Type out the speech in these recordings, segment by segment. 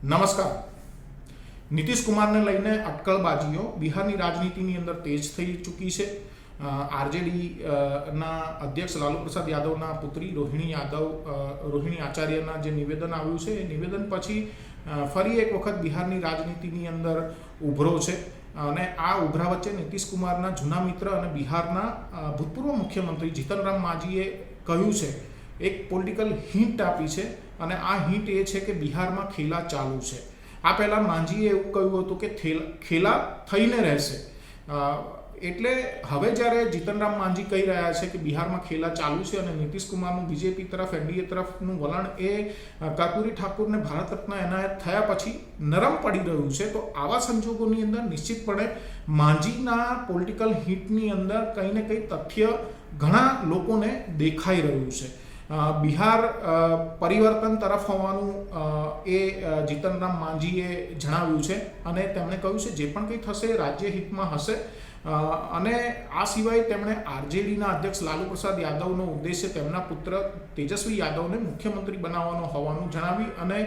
નમસ્કાર। નીતિશ કુમારને લઈને અટકળબાજીઓ બિહારની રાજનીતિની અંદર તેજ થઈ ચૂકી છે। આરજેડી ના અધ્યક્ષ લાલુ પ્રસાદ યાદવના પુત્રી રોહિણી આચાર્યના જે નિવેદન આવ્યું છે એ નિવેદન પછી ફરી એક વખત બિહારની રાજનીતિની અંદર ઉભરો છે અને આ ઉભરા વચ્ચે નીતિશ કુમારના જૂના મિત્ર અને બિહારના ભૂતપૂર્વ મુખ્યમંત્રી જીતન રામ માંઝીએ કહ્યું છે, એક પોલિટિકલ હિન્ટ આપી છે અને આ હિન્ટ એ છે કે બિહારમાં ખેલા ચાલુ છે। આ પહેલાં માંઝીએ એવું કહ્યું હતું કે ખેલા થઈને રહેશે, એટલે હવે જ્યારે જીતનરામ માંઝી કહી રહ્યા છે કે બિહારમાં ખેલા ચાલુ છે અને નીતિશ કુમારનું બીજેપી તરફ એનડીએ તરફનું વલણ એ કર્પૂરી ઠાકુરને ભારત રત્ન એનાયત થયા પછી નરમ પડી રહ્યું છે, તો આવા સંજોગોની અંદર નિશ્ચિતપણે માંઝીના પોલિટિકલ હિટની અંદર કંઈ ને કંઈ તથ્ય ઘણા લોકોને દેખાઈ રહ્યું છે। બિહાર પરિવર્તન તરફ હોવાનું એ જીતનરામ માંઝીએ જણાવ્યું છે અને તેમણે કહ્યું છે જે પણ કંઈ થશે રાજ્ય હિતમાં હશે। અને આ સિવાય તેમણે આરજેડીના અધ્યક્ષ લાલુ પ્રસાદ યાદવનો ઉદ્દેશ્ય તેમના પુત્ર તેજસ્વી યાદવને મુખ્યમંત્રી બનાવવાનો હોવાનું જણાવી અને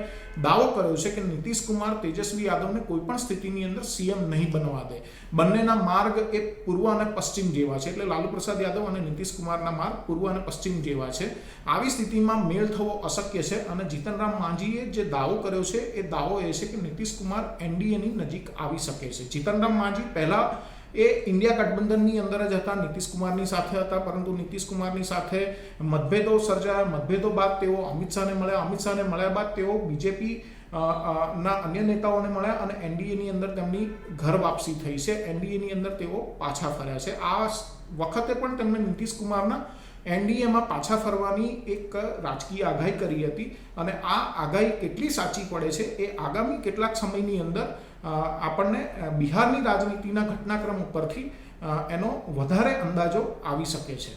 દાવો કર્યો છે કે નીતિશ કુમાર તેજસ્વી યાદવને કોઈ પણ સ્થિતિની અંદર સીએમ નહીં બનવા દે। બંનેના માર્ગ એ પૂર્વ અને પશ્ચિમ જેવા છે, એટલે લાલુ પ્રસાદ યાદવ અને નીતિશ કુમારના માર્ગ પૂર્વ અને પશ્ચિમ જેવા છે। આવી સ્થિતિમાં મેળ થવો અશક્ય છે અને જીતનરામ માંઝીએ જે દાવો કર્યો છે એ દાવો એ છે કે નીતિશ કુમાર એનડીએની નજીક આવી શકે છે। જીતનરામ માંઝી પહેલા એ ઇન્ડિયા ગઠબંધનની અંદર જ હતા, નીતિશ કુમારની સાથે હતા, પરંતુ નીતિશ કુમારની સાથે મતભેદો સર્જાયા। મતભેદો બાદ તેઓ અમિત શાહને મળ્યા બાદ તેઓ બીજેપી ના અન્ય નેતાઓને મળ્યા અને એનડીએની અંદર તેમની ઘર વાપસી થઈ છે। એનડીએની અંદર તેઓ પાછા ફર્યા છે। આ વખતે પણ તેમણે નીતિશ કુમારના એનડીએમાં પાછા ફરવાની એક રાજકીય આગાહી કરી હતી અને આ આગાહી કેટલી સાચી પડે છે એ આગામી કેટલાક સમયની અંદર આપણને બિહારની રાજનીતિના ઘટનાક્રમ ઉપરથી એનો વધારે અંદાજો આવી શકે છે।